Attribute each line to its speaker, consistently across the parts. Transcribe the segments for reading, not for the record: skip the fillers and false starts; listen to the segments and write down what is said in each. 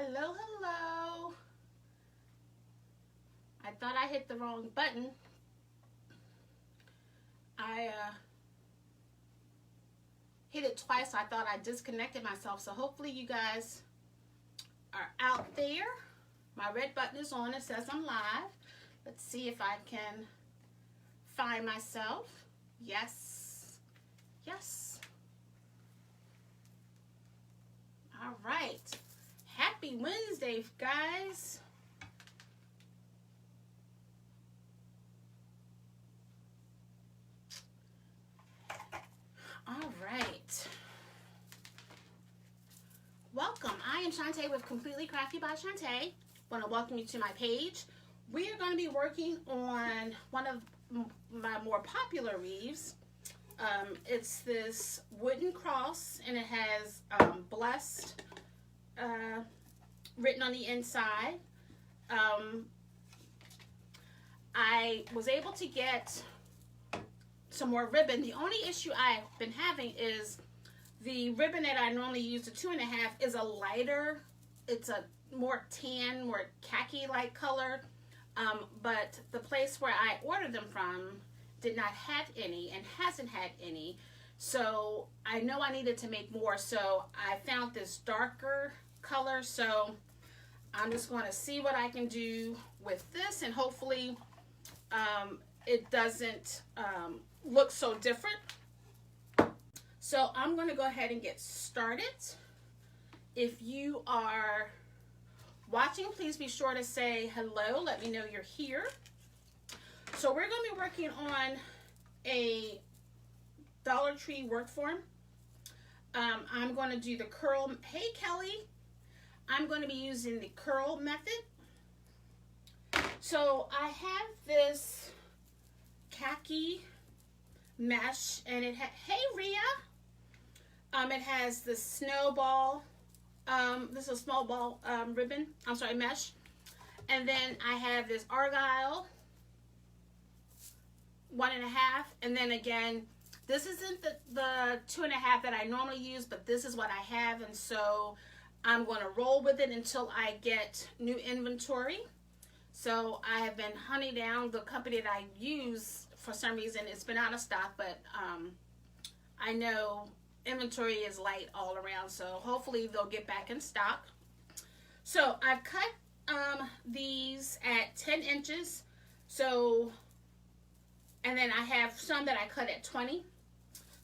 Speaker 1: Hello, hello. I thought I hit the wrong button. I hit it twice. So I thought I disconnected myself. So hopefully you guys are out there. My red button is on. It says I'm live. Let's see if I can find myself. Yes. Yes. All right. Happy Wednesday, guys. All right. Welcome. I am Shantae with Completely Crafty by Shantae. I want to welcome you to my page. We are going to be working on one of my more popular wreaths. It's this wooden cross, and it has blessed written on the inside. I was able to get some more ribbon. The only issue I've been having is the ribbon that I normally use, the 2.5, is a lighter. It's a more tan, more khaki-like color. But the place where I ordered them from did not have any and hasn't had any. So I know I needed to make more. So I found this darker color. So I'm just going to see what I can do with this, and hopefully it doesn't look so different. So I'm going to go ahead and get started. If you are watching, please be sure to say hello. Let me know you're here. So we're going to be working on a Dollar Tree work form. I'm going to do the curl. Hey, Kelly. I'm going to be using the curl method. So I have this khaki mesh, and it hey, Rhea. It has the snowball. This is a small ball ribbon. I'm sorry, mesh. And then I have this argyle 1.5, and then again, this isn't the 2.5 that I normally use, but this is what I have, and so I'm going to roll with it until I get new inventory. So I have been hunting down the company that I use. For some reason, it's been out of stock, but I know inventory is light all around, so hopefully they'll get back in stock. So I've cut these at 10 inches. So, and then I have some that I cut at 20.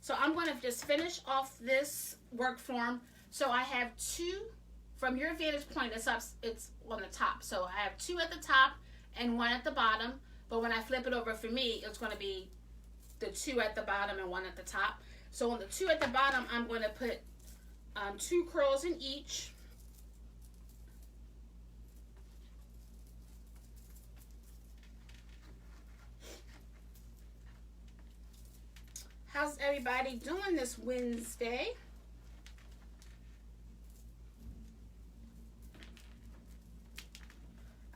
Speaker 1: So I'm going to just finish off this work form. So I have two, from your vantage point, it's on the top. So I have 2 at the top and 1 at the bottom. But when I flip it over, for me, it's going to be the 2 at the bottom and 1 at the top. So on the 2 at the bottom, I'm going to put 2 curls in each. How's everybody doing this Wednesday?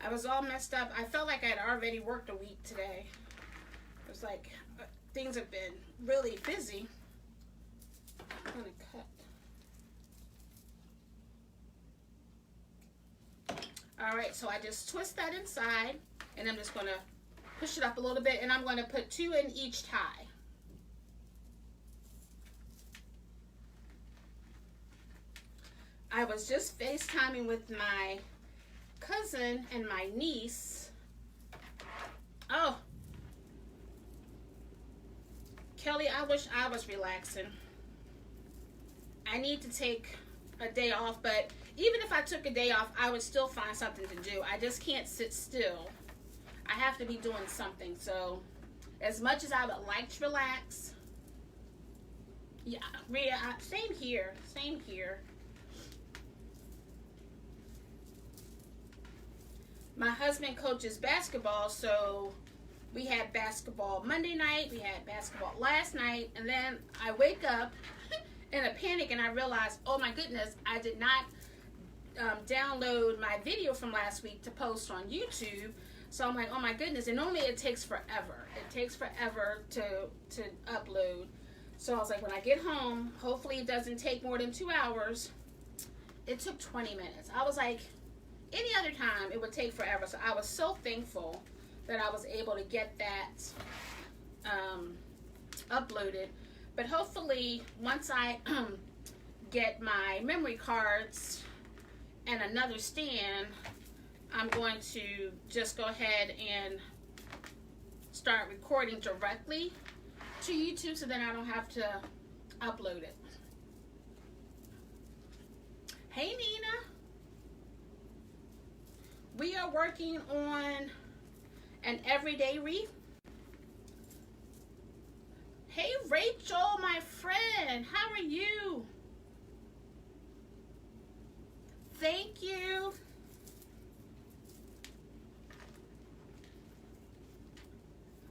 Speaker 1: I was all messed up. I felt like I'd already worked a week today. It was like things have been really busy. I'm gonna cut. All right, so I just twist that inside, and I'm just gonna push it up a little bit, and I'm gonna put 2 in each tie. I was just FaceTiming with my cousin and my niece. Oh, Kelly, I wish I was relaxing. I need to take a day off, but even if I took a day off, I would still find something to do. I just can't sit still. I have to be doing something. So as much as I would like to relax, yeah, Rhea, same here, same here. My husband coaches basketball, so we had basketball Monday night, we had basketball last night, and then I wake up in a panic and I realize, oh my goodness, I did not download my video from last week to post on YouTube. So I'm like, oh my goodness, and normally it takes forever. It takes forever to upload. So I was like, when I get home, hopefully it doesn't take more than 2 hours, it took 20 minutes. I was like, any other time it would take forever. So I was so thankful that I was able to get that uploaded. But hopefully once I get my memory cards and another stand, I'm going to just go ahead and start recording directly to YouTube, so then I don't have to upload it. Hey Nina, we are working on an everyday wreath. Hey Rachel, my friend, how are you? Thank you.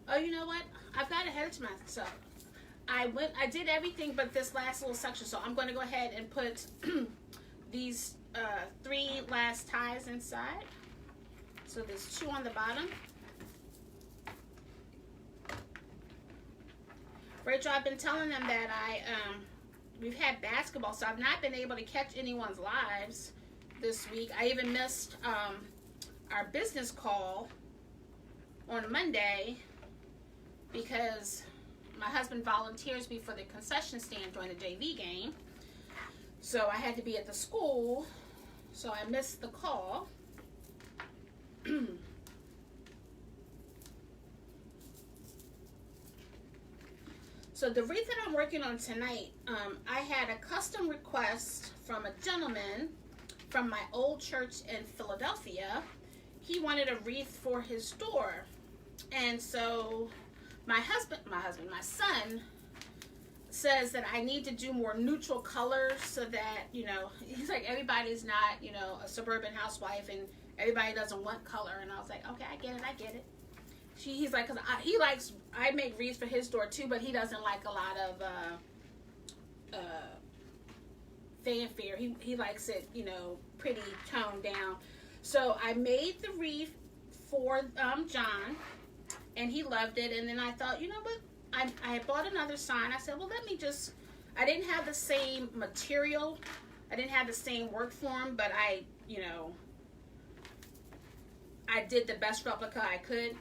Speaker 1: Oh, you know what? I've got ahead of myself. I did everything but this last little section, so I'm going to go ahead and put these 3 last ties inside. So there's 2 on the bottom. Rachel, I've been telling them that we've had basketball, so I've not been able to catch anyone's lives this week. I even missed our business call on Monday because my husband volunteers me for the concession stand during the JV game. So I had to be at the school, so I missed the call. So the wreath that I'm working on tonight, I had a custom request from a gentleman from my old church in Philadelphia. He wanted a wreath for his door. And so my son says that I need to do more neutral colors so that, you know, he's like, everybody's not, you know, a suburban housewife and everybody doesn't want color. And I was like, okay, I get it. He's like, cause I make wreaths for his door too, but he doesn't like a lot of fanfare. He likes it, you know, pretty toned down. So I made the wreath for John, and he loved it. And then I thought, you know what? I bought another sign. I said, well, I didn't have the same material. I didn't have the same work form, but I did the best replica I could.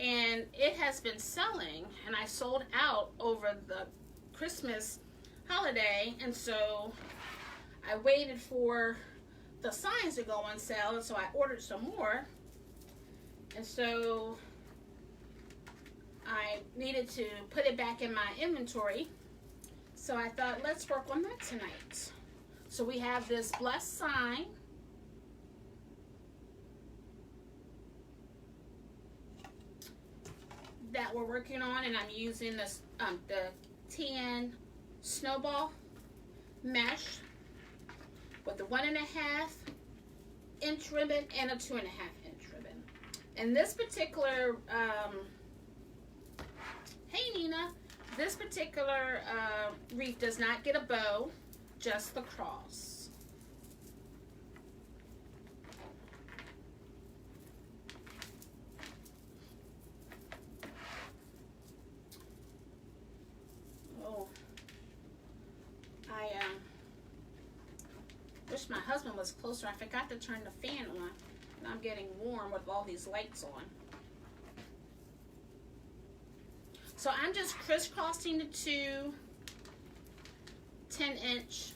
Speaker 1: And it has been selling, and I sold out over the Christmas holiday. And so I waited for the signs to go on sale, and so I ordered some more. And so I needed to put it back in my inventory. So I thought, let's work on that tonight. So we have this blessed sign. That we're working on, and I'm using this the tan snowball mesh with the 1.5 inch ribbon and a 2.5 inch ribbon. And this particular hey Nina, this particular wreath does not get a bow, just the cross. Wish my husband was closer. I forgot to turn the fan on, and I'm getting warm with all these lights on. So I'm just crisscrossing the 2 10-inch.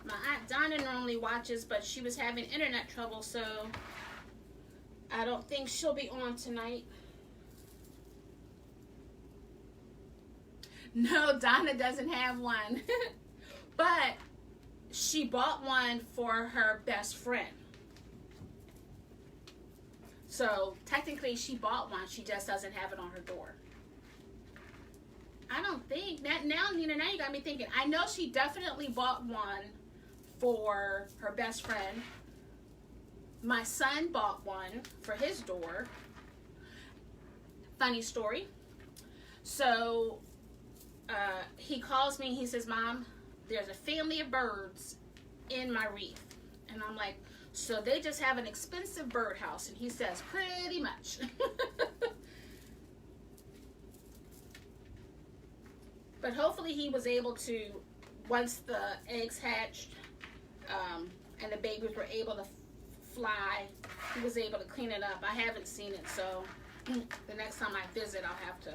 Speaker 1: My Aunt Donna normally watches, but she was having internet trouble, so I don't think she'll be on tonight. No, Donna doesn't have one. But she bought one for her best friend. So technically she bought one. She just doesn't have it on her door. I don't think that now, Nina, now you got me thinking. I know she definitely bought one for her best friend. My son bought one for his door. Funny story. So he calls me, he says, Mom, there's a family of birds in my wreath. And I'm like, so they just have an expensive birdhouse? And he says, pretty much. But hopefully he was able to, once the eggs hatched and the babies were able to fly, he was able to clean it up. I haven't seen it, so the next time I visit, I'll have to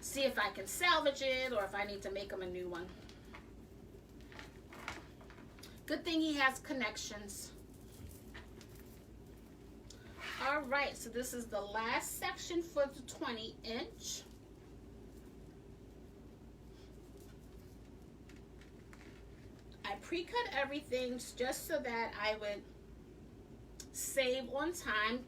Speaker 1: see if I can salvage it or if I need to make him a new one. Good thing he has connections. All right, so this is the last section for the 20-inch. I pre-cut everything just so that I would save on time.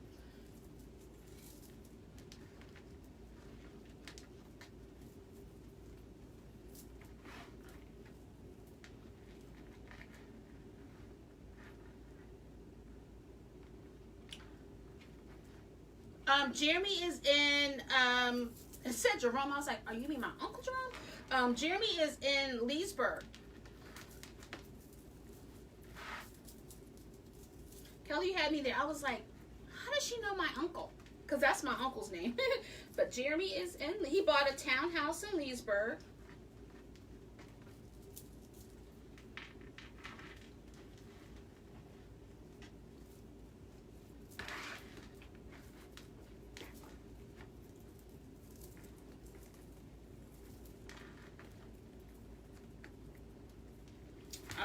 Speaker 1: Jeremy is in, it said Jerome. I was like, are you mean my Uncle Jerome? Jeremy is in Leesburg. Kelly, you had me there. I was like, how does she know my uncle? Because that's my uncle's name. But Jeremy is in, he bought a townhouse in Leesburg.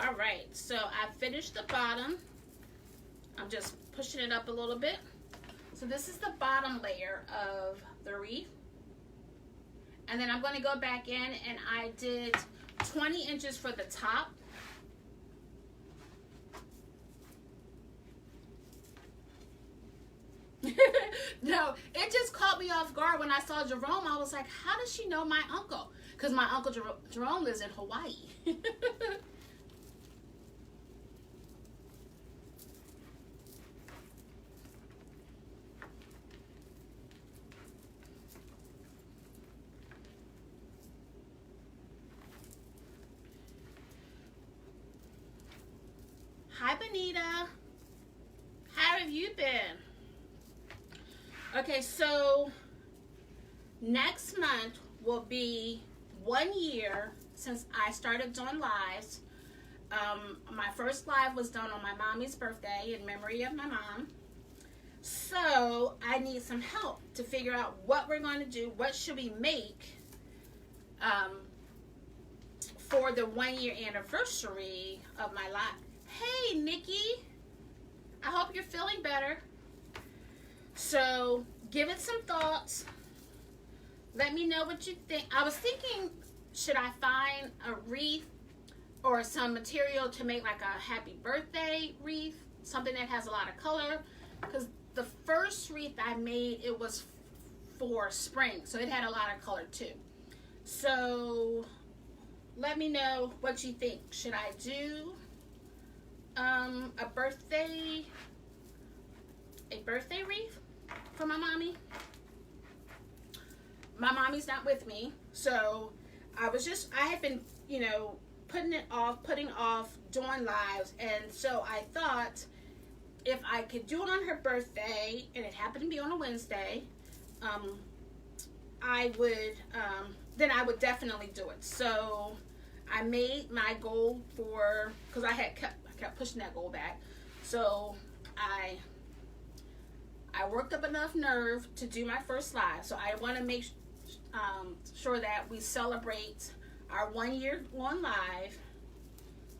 Speaker 1: All right, so I finished the bottom. I'm just pushing it up a little bit. So this is the bottom layer of the wreath. And then I'm going to go back in and I did 20 inches for the top. No, it just caught me off guard when I saw Jerome. I was like, how does she know my uncle? Because my uncle Jerome lives in Hawaii. Hi, Benita. How have you been? Okay, so next month will be 1 year since I started doing lives. My first live was done on my mommy's birthday in memory of my mom. So I need some help to figure out what we're going to do. What should we make for the 1 year anniversary of my live? Hey, Nikki. I hope you're feeling better. So give it some thoughts. Let me know what you think. I was thinking, should I find a wreath or some material to make like a happy birthday wreath? Something that has a lot of color. Because the first wreath I made, it was for spring. So it had a lot of color too. So let me know what you think. Should I do a birthday wreath for my mommy? My mommy's not with me, so I had been, you know, putting off doing lives, and so I thought if I could do it on her birthday, and it happened to be on a Wednesday, then I would definitely do it. So I made my goal because I kept pushing that goal back. So I worked up enough nerve to do my first live. So I want to make sure that we celebrate our 1 year on live.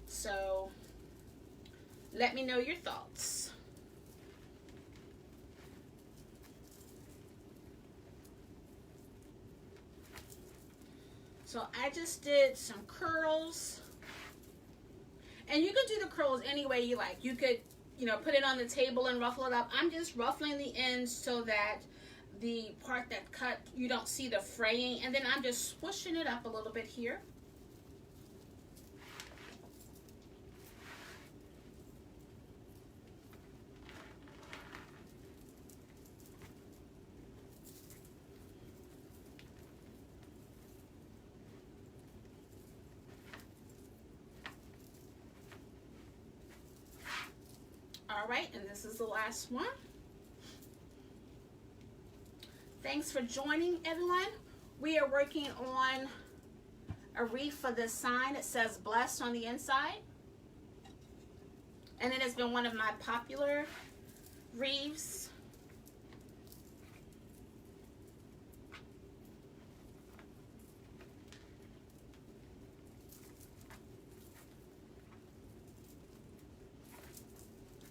Speaker 1: So let me know your thoughts. So I just did some curls. And you could do the curls any way you like. You could, you know, put it on the table and ruffle it up. I'm just ruffling the ends so that the part that cut, you don't see the fraying. And then I'm just swooshing it up a little bit here. All right, and this is the last one. Thanks for joining, everyone. We are working on a wreath for this sign. It says blessed on the inside. And it has been one of my popular wreaths.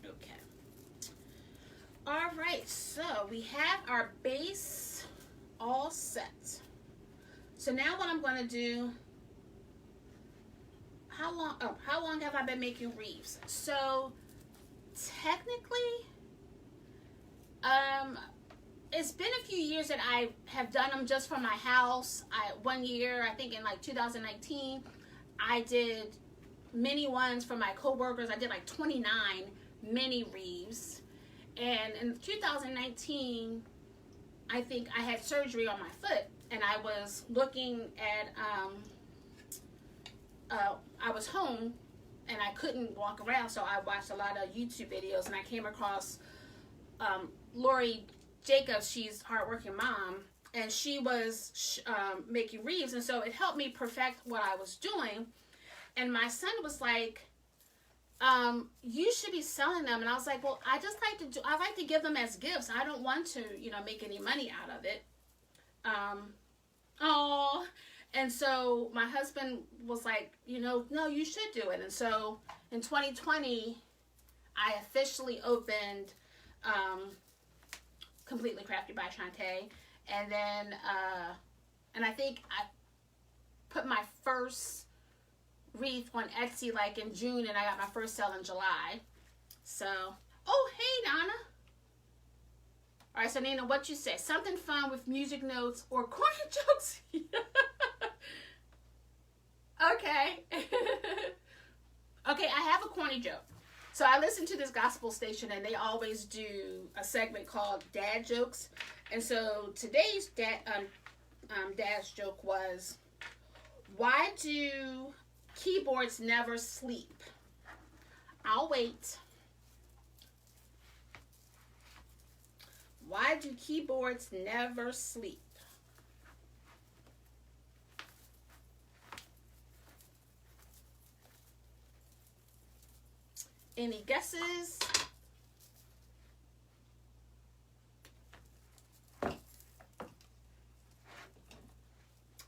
Speaker 1: Okay. All right, so we have our base all set. So now what I'm going to do, how long have I been making wreaths? So technically, it's been a few years that I have done them just for my house. One year, I think in like 2019, I did mini ones for my coworkers. I did like 29 mini wreaths. And in 2019, I think I had surgery on my foot, and I was looking at, I was home and I couldn't walk around, so I watched a lot of YouTube videos, and I came across Lori Jacobs. She's a hardworking mom, and she was making wreaths, and so it helped me perfect what I was doing. And my son was like, you should be selling them. And I was like, well, I like to give them as gifts. I don't want to, make any money out of it. And so my husband was like, no, you should do it. And so in 2020, I officially opened Completely Crafty by Chanti. And then, and I think I put my first wreath on Etsy like in June, and I got my first sale in July. So, oh, hey, Donna. All right, so Nina, what you say? Something fun with music notes or corny jokes? Okay. Okay, I have a corny joke. So I listen to this gospel station, and they always do a segment called Dad Jokes. And so today's dad's joke was, why do keyboards never sleep? I'll wait. Why do keyboards never sleep? Any guesses? Hi,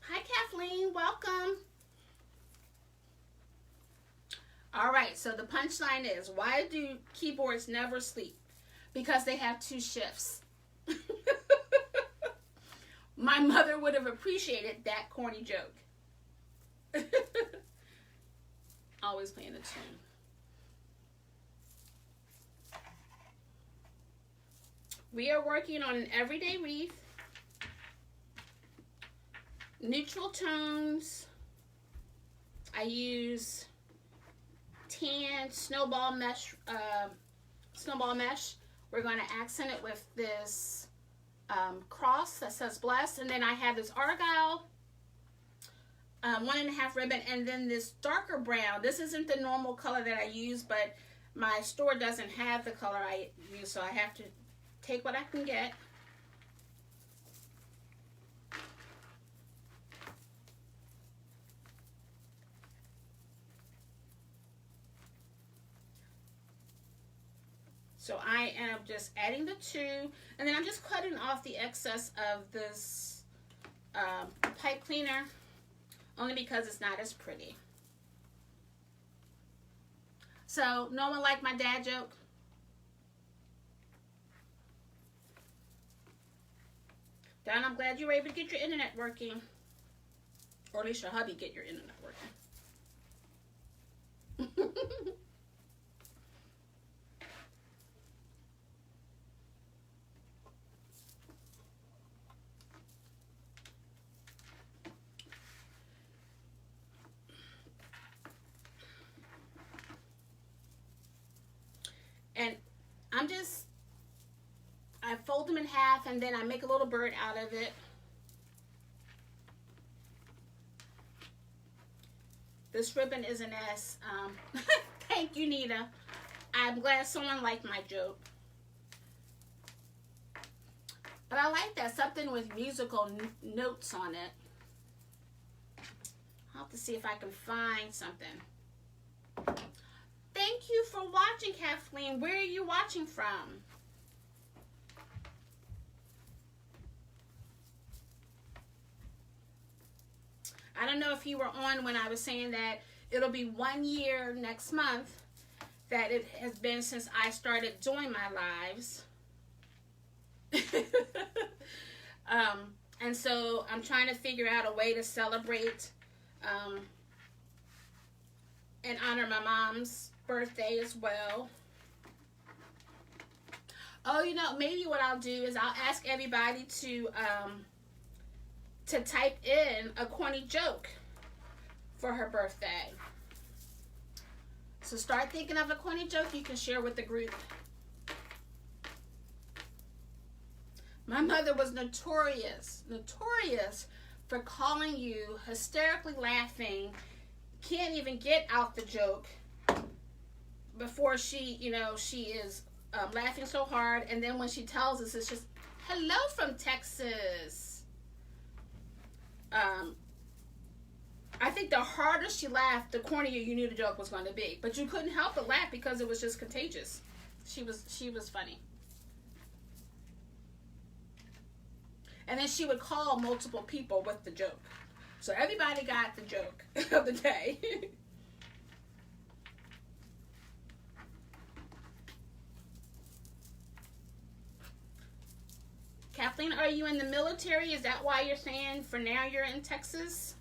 Speaker 1: Kathleen. Welcome. All right, so the punchline is, why do keyboards never sleep? Because they have 2 shifts. My mother would have appreciated that corny joke. Always playing the tune. We are working on an everyday wreath. Neutral tones. I use tan snowball mesh. We're going to accent it with this cross that says blessed, and then I have this argyle 1.5 ribbon, and then this darker brown. This isn't the normal color that I use, but my store doesn't have the color I use, so I have to take what I can get. So I am just adding the 2, and then I'm just cutting off the excess of this pipe cleaner, only because it's not as pretty. So no one liked my dad joke? Don, I'm glad you were able to get your internet working. Or at least your hubby get your internet working. And I fold them in half, and then I make a little bird out of it. This ribbon isn't as, thank you, Nita. I'm glad someone liked my joke. But I like that, something with musical notes on it. I'll have to see if I can find something. Thank you for watching, Kathleen. Where are you watching from? I don't know if you were on when I was saying that it'll be 1 year next month that it has been since I started doing my lives. And so I'm trying to figure out a way to celebrate and honor my mom's birthday as well. Oh, you know, maybe what I'll do is I'll ask everybody to type in a corny joke for her birthday. So start thinking of a corny joke you can share with the group. My mother was notorious for calling you hysterically laughing, can't even get out the joke before she, you know, she is laughing so hard, and then when she tells us, it's just, hello from Texas. I think the harder she laughed, the cornier you knew the joke was going to be, but you couldn't help but laugh because it was just contagious. She was funny. And then she would call multiple people with the joke. So everybody got the joke of the day. Kathleen, are you in the military? Is that why you're saying for now you're in Texas?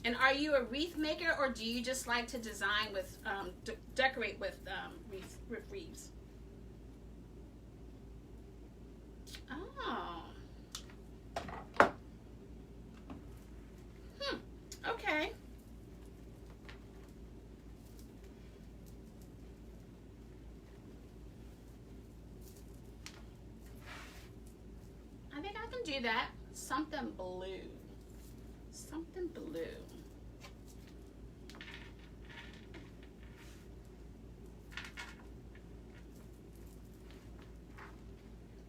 Speaker 1: And are you a wreath maker, or do you just like to design with, decorate with wreaths? Oh. Okay. I think I can do that. Something blue. Something blue.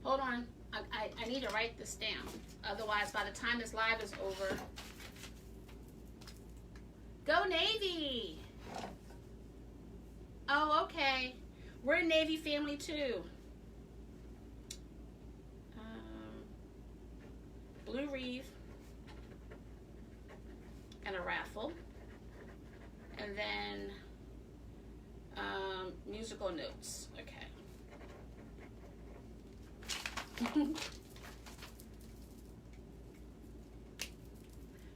Speaker 1: Hold on. I need to write this down. Otherwise, by the time this live is over. Go Navy! Oh, okay. We're a Navy family too. Blue wreath. And a raffle. And then musical notes. Okay.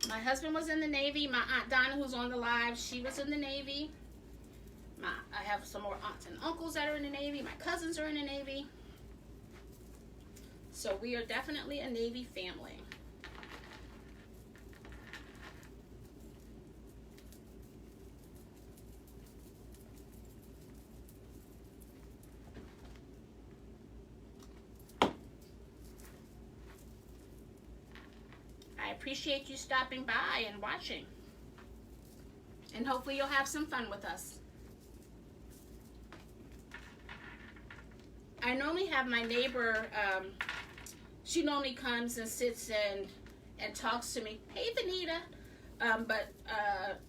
Speaker 1: My husband was in the Navy. My Aunt Donna, who's on the live, she was in the Navy. I have some more aunts and uncles that are in the Navy. My cousins are in the Navy. So we are definitely a Navy family. I appreciate you stopping by and watching. And hopefully you'll have some fun with us. I normally have my neighbor, she normally comes and sits and talks to me. Hey, Vanita. But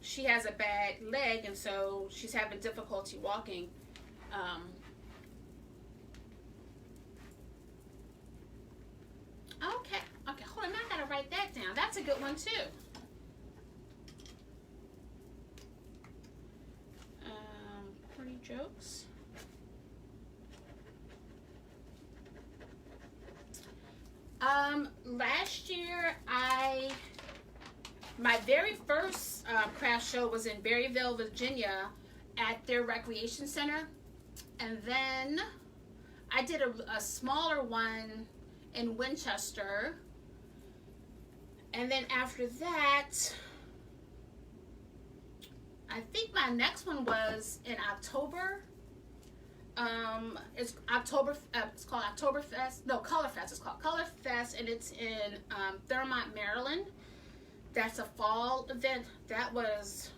Speaker 1: she has a bad leg, and so she's having difficulty walking. Okay, hold on, I gotta write that down. That's a good one too. Pretty jokes. Last year, my very first craft show was in Berryville, Virginia at their recreation center. And then I did a smaller one in Winchester. And then after that, I think my next one was in October. It's October. It's called Oktoberfest. No, Colorfest. It's called Colorfest, and it's in Thurmont, Maryland. That's a fall event. That was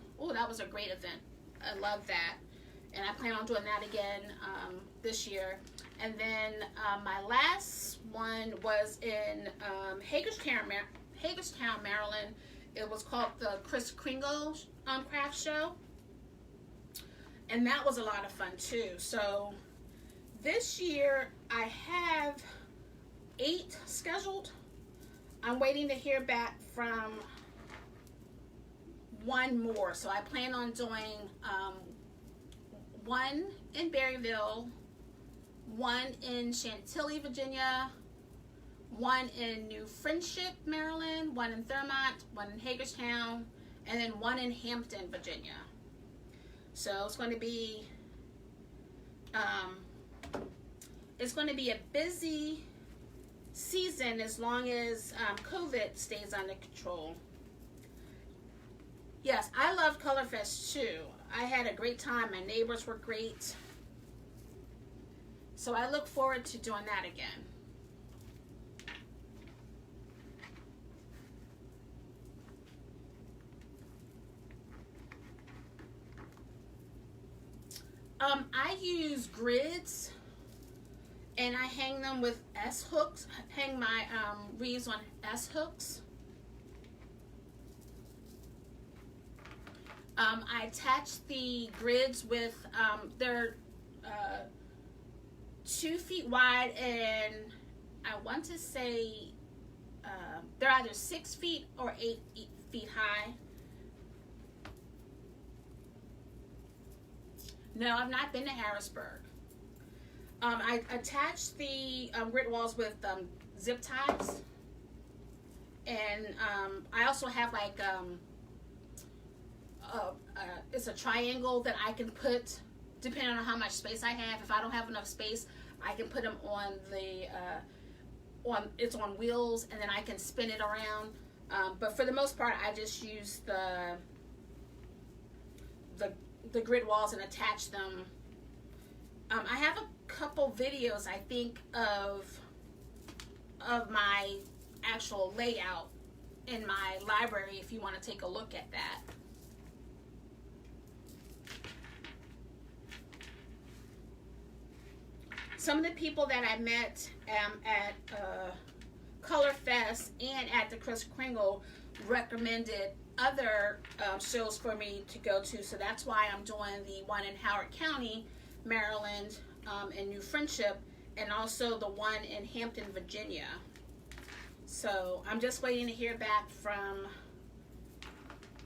Speaker 1: a great event. I love that. and I plan on doing that again this year. And then my last one was in Hagerstown, Maryland. It was called the Kris Kringle craft show, and that was a lot of fun too. So this year I have 8 scheduled. I'm waiting to hear back from 1 more. So I plan on doing 1 in Berryville, 1 in Chantilly, Virginia, 1 in New Friendship, Maryland, 1 in Thurmont, 1 in Hagerstown, and then 1 in Hampton, Virginia. So it's going to be a busy season as long as COVID stays under control. Yes, I love Colorfest too. I had a great time. My neighbors were great. So I look forward to doing that again. I use grids, and I hang them with S hooks. Hang my wreaths on S hooks. I attach the grids with they're 2 feet wide, and I want to say they're either 6 feet or 8 feet high. No, I've not been to Harrisburg. I attached the grid walls with zip ties, and I also have like it's a triangle that I can put depending on how much space I have. If I don't have enough space, I can put them on the it's on wheels, and then I can spin it around. But for the most part, I just use the grid walls and attach them. I have a couple videos, I think, of my actual layout in my library if you want to take a look at that. Some of the people that I met at Color Fest and at the Kris Kringle recommended other shows for me to go to, so that's why I'm doing the one in Howard County, Maryland, in New Friendship, and also the one in Hampton, Virginia. So I'm just waiting to hear back from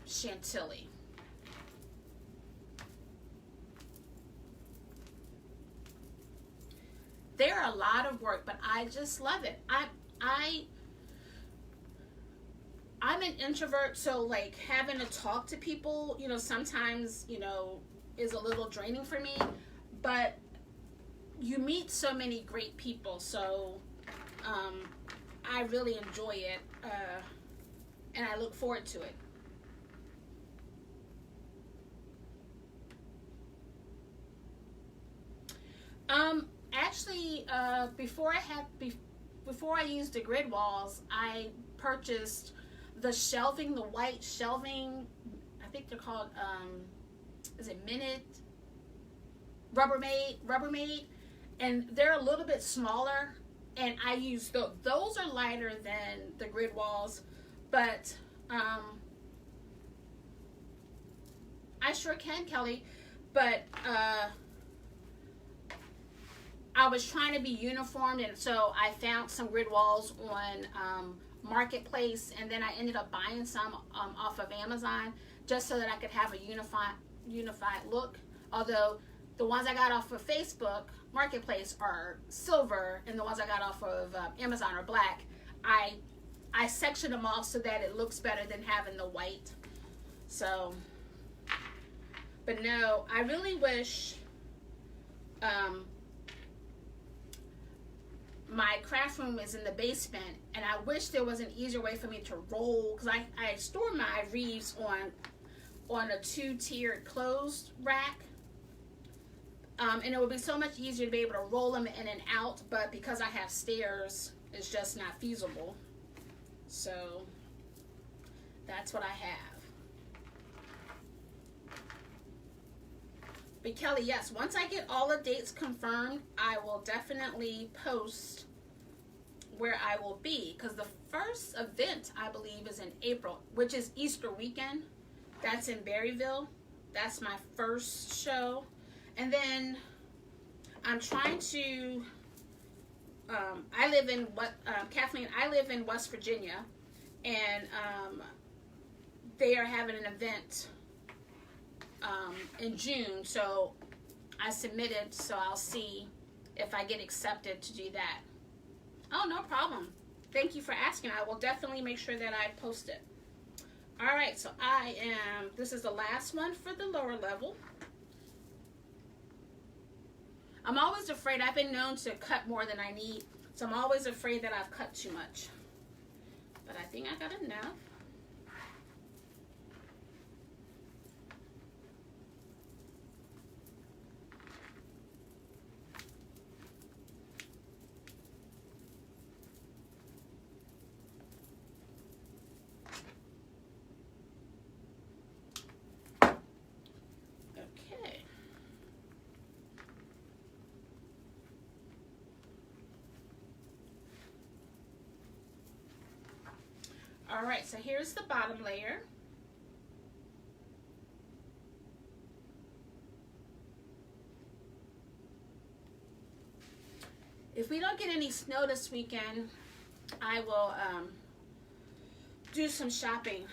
Speaker 1: Chantilly. They're a lot of work, but I just love it. I'm an introvert, so like having to talk to people, you know, sometimes, you know, is a little draining for me, but you meet so many great people, so I really enjoy it, and I look forward to it. Actually, before I used the grid walls, I purchased the shelving, the white shelving. I think they're called, is it Minute? Rubbermaid, and they're a little bit smaller, and I use those. Those are lighter than the grid walls, but I sure can, Kelly, but I was trying to be uniform, and so I found some grid walls on Marketplace, and then I ended up buying some off of Amazon just so that I could have a unified look. Although the ones I got off of Facebook Marketplace are silver, and the ones I got off of Amazon are black. I sectioned them off so that it looks better than having the white. So, but no, I really wish my craft room is in the basement, and I wish there was an easier way for me to roll, because I store my wreaths on a 2-tiered closed rack, and it would be so much easier to be able to roll them in and out, but because I have stairs, it's just not feasible. So that's what I have. But Kelly, yes, once I get all the dates confirmed, I will definitely post where I will be. Because the first event, I believe, is in April, which is Easter weekend. That's in Berryville. That's my first show. And then I'm trying to, I live in, Kathleen, I live in West Virginia. And they are having an event in June, so I submitted, so I'll see if I get accepted to do that. Oh, no problem. Thank you for asking. I will definitely make sure that I post it. All right, so this is the last one for the lower level. I'm always afraid. I've been known to cut more than I need, so I'm always afraid that I've cut too much. But I think I got enough. All right, so here's the bottom layer. If we don't get any snow this weekend, I will do some shopping.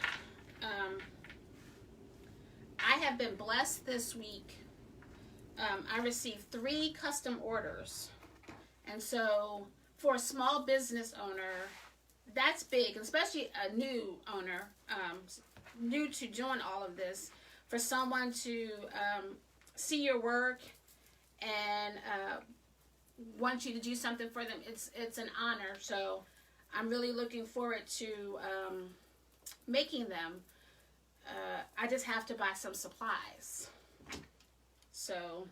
Speaker 1: I have been blessed this week. I received 3 custom orders. And so for a small business owner, that's big, especially a new owner, new to doing all of this. For someone to see your work and want you to do something for them, it's an honor. So I'm really looking forward to making them. I just have to buy some supplies. So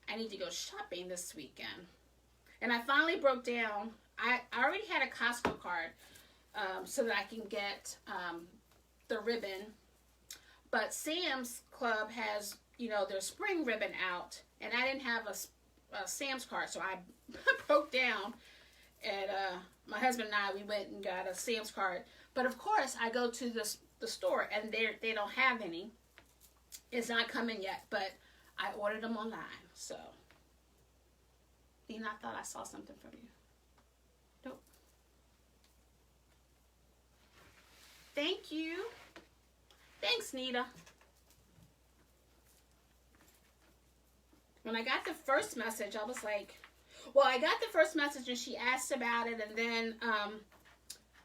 Speaker 1: I need to go shopping this weekend. And I finally broke down. I already had a Costco card so that I can get the ribbon. But Sam's Club has, their spring ribbon out. And I didn't have a Sam's card. So I broke down. And my husband and I, we went and got a Sam's card. But of course, I go to the store and they don't have any. It's not coming yet. But I ordered them online. So, I thought I saw something from you. Nope. Thank you. Thanks, Nita. When I got the first message, I was like, I got the first message and she asked about it, and then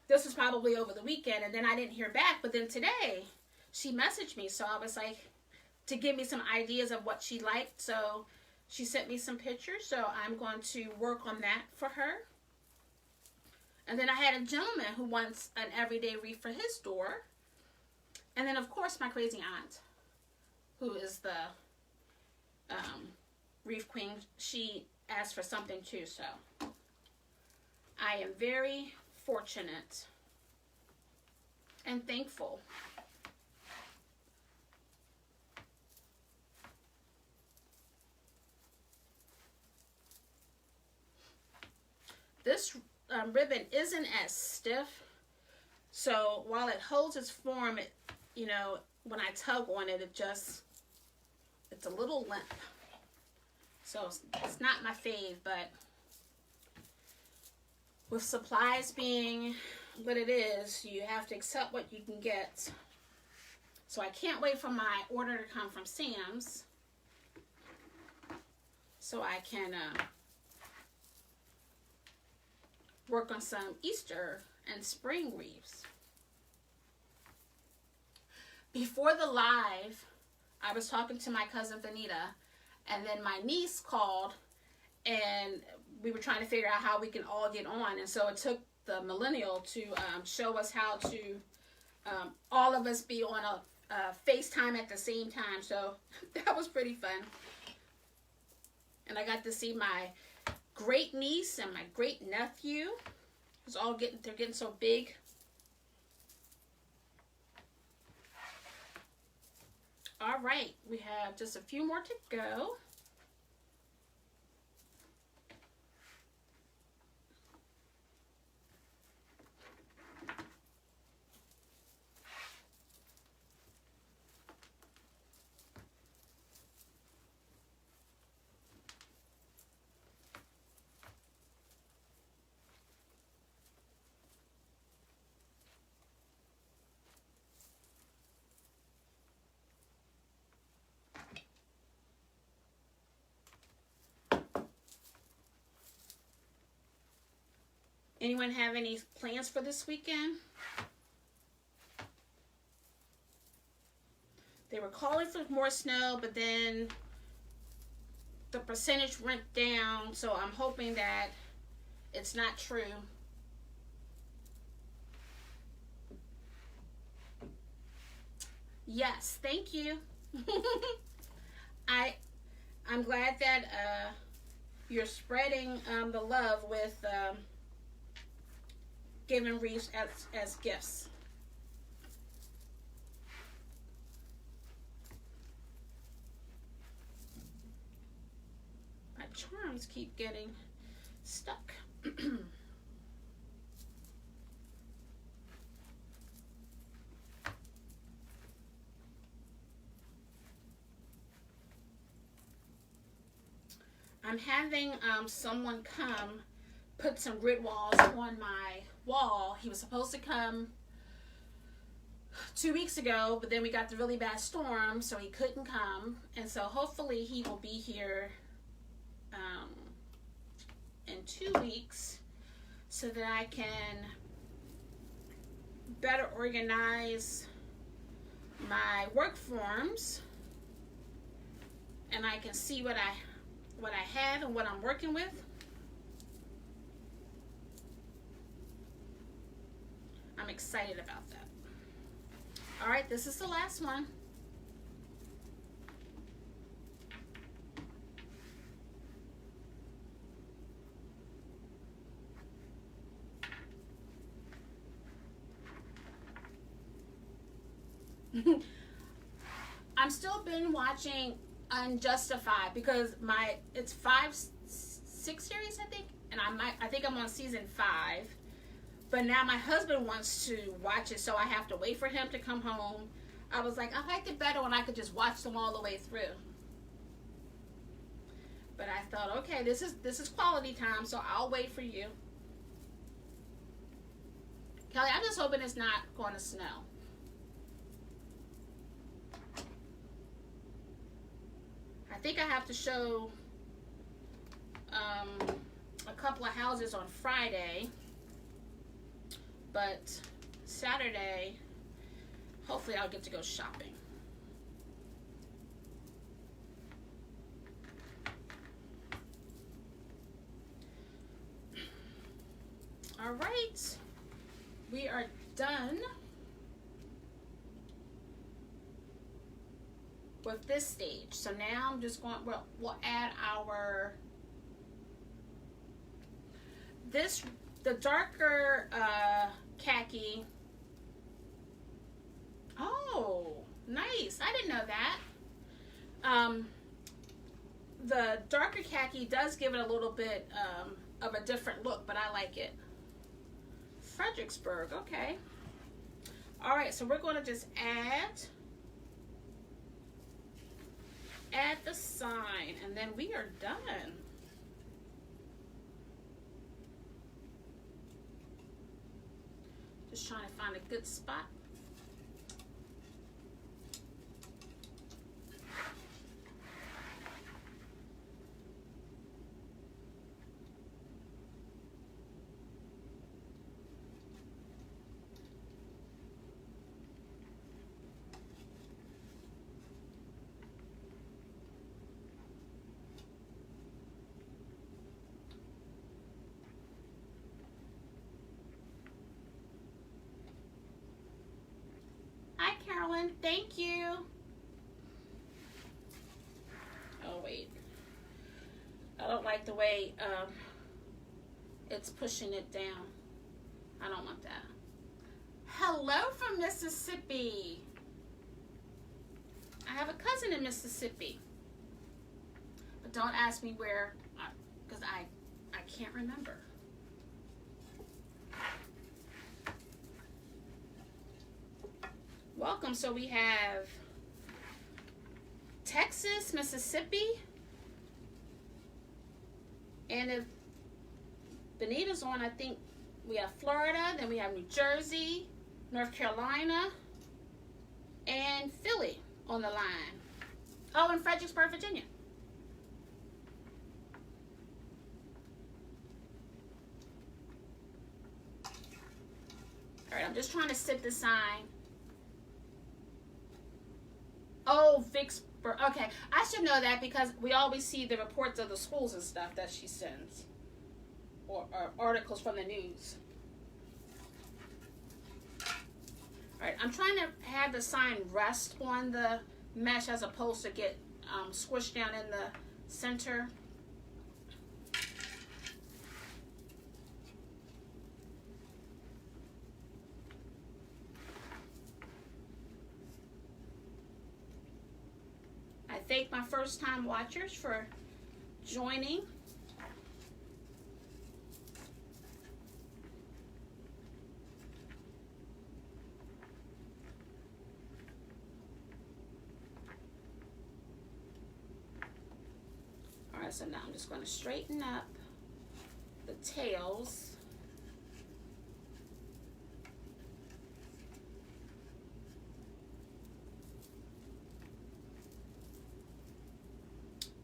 Speaker 1: this was probably over the weekend, and then I didn't hear back. But then today, she messaged me, so I was like, to give me some ideas of what she liked. So she sent me some pictures, so I'm going to work on that for her. And then I had a gentleman who wants an everyday wreath for his door. And then, of course, my crazy aunt, who is the wreath queen, she asked for something too. So I am very fortunate and thankful. This ribbon isn't as stiff, so while it holds its form, when I tug on it, it's a little limp. So it's not my fave, but with supplies being what it is, you have to accept what you can get. So I can't wait for my order to come from Sam's so I can work on some Easter and spring wreaths. Before the live, I was talking to my cousin Vanita, and then my niece called, and we were trying to figure out how we can all get on. And so it took the millennial to show us how to all of us be on a FaceTime at the same time. So that was pretty fun. And I got to see my great niece and my great nephew. They're getting so big. All right, we have just a few more to go. Anyone have any plans for this weekend? They were calling for more snow, but then the percentage went down, so I'm hoping that it's not true. Yes, thank you. I'm glad that you're spreading the love with giving wreaths as gifts. My charms keep getting stuck. I'm having someone come put some grid walls on my wall. He was supposed to come 2 weeks ago, but then we got the really bad storm, so he couldn't come. And so hopefully he will be here in 2 weeks so that I can better organize my work forms and I can see what I have and what I'm working with. I'm excited about that. All right, this is the last one. I'm still been watching Unjustified because it's 6 series, I think, and I think I'm on season 5. But now my husband wants to watch it, so I have to wait for him to come home. I was like, I liked it better when I could just watch them all the way through. But I thought, okay, this is quality time, so I'll wait for you. Kelly, I'm just hoping it's not going to snow. I think I have to show a couple of houses on Friday. But Saturday, hopefully I'll get to go shopping. All right, we are done with this stage. So now I'm just going, we'll add the darker khaki. Oh, nice. I didn't know that. The darker khaki does give it a little bit of a different look, but I like it. Fredericksburg, okay. All right, so we're going to just add the sign, and then we are done. Just trying to find a good spot. Carolyn, thank you. Oh wait, I don't like the way it's pushing it down. I don't want that. Hello from Mississippi. I have a cousin in Mississippi. But don't ask me where, because I can't remember. Welcome. So we have Texas, Mississippi, and if Benita's on, I think we have Florida, then we have New Jersey, North Carolina, and Philly on the line. Oh, and Fredericksburg, Virginia. All right, I'm just trying to set the sign. Oh, Vicksburg. Okay, I should know that because we always see the reports of the schools and stuff that she sends, or articles from the news. All right, I'm trying to have the sign rest on the mesh as opposed to get squished down in the center. I thank my first-time watchers for joining. All right, so now I'm just going to straighten up the tails.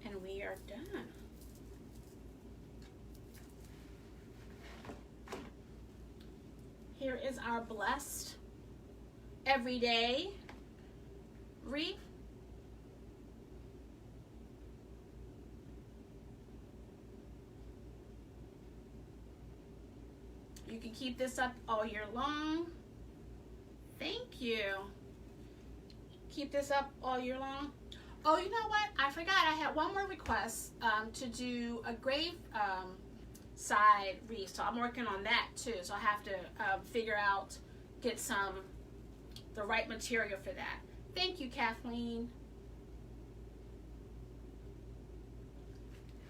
Speaker 1: And we are done. Here is our blessed everyday wreath. You can keep this up all year long. Thank you. Keep this up all year long. Oh, you know what? I forgot. I had one more request to do a grave side wreath. So I'm working on that too. So I have to figure out, get the right material for that. Thank you, Kathleen.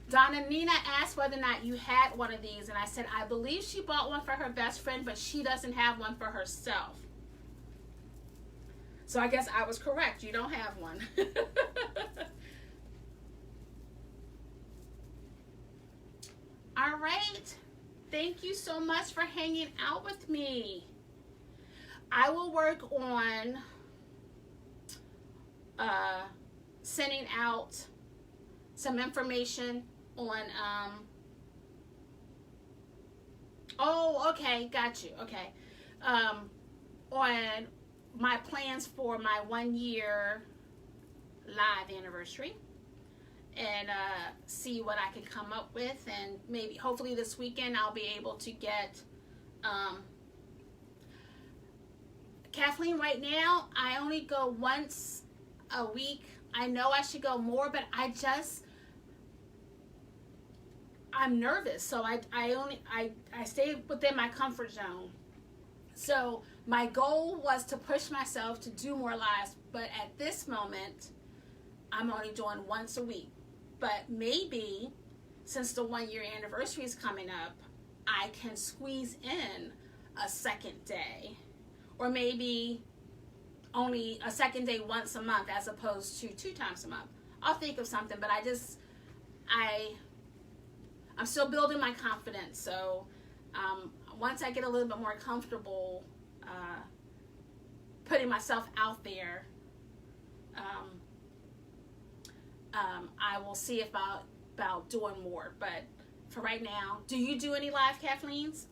Speaker 1: Donna Nina asked whether or not you had one of these, and I said I believe she bought one for her best friend, but she doesn't have one for herself. So I guess I was correct. You don't have one. All right. Thank you so much for hanging out with me. I will work on sending out some information on oh, okay, got you. Okay. On my plans for my 1 year live anniversary, and see what I can come up with, and maybe hopefully this weekend I'll be able to get Kathleen. Right now I only go once a week. I know I should go more, but I'm nervous, so I stay within my comfort zone. So my goal was to push myself to do more lives, but at this moment I'm only doing once a week. But maybe since the 1 year anniversary is coming up, I can squeeze in a second day, or maybe only a second day once a month as opposed to 2 times a month. I'll think of something, but I'm still building my confidence. So once I get a little bit more comfortable putting myself out there, I will see about doing more. But for right now, do you do any live Kathleen's?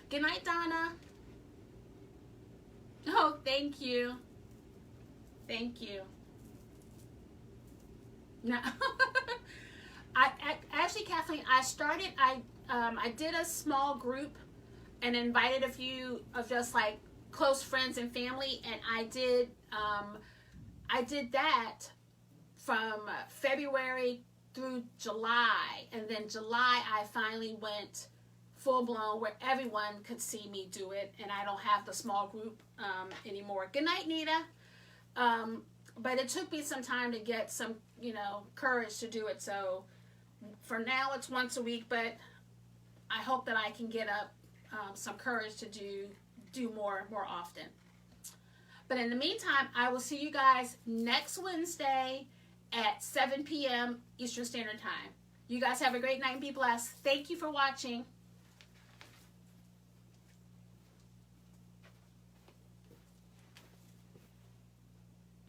Speaker 1: Good night, Donna. Oh, thank you. Thank you. No. Actually, Kathleen, I did a small group and invited a few of just like close friends and family, and I did that from February through July, and then July I finally went full blown where everyone could see me do it, and I don't have the small group anymore. Good night, Nita. But it took me some time to get some, you know, courage to do it. So for now it's once a week, but I hope that I can get up some courage to do more often. But in the meantime, I will see you guys next Wednesday at 7 p.m. Eastern Standard Time. You guys have a great night and be blessed. Thank you for watching.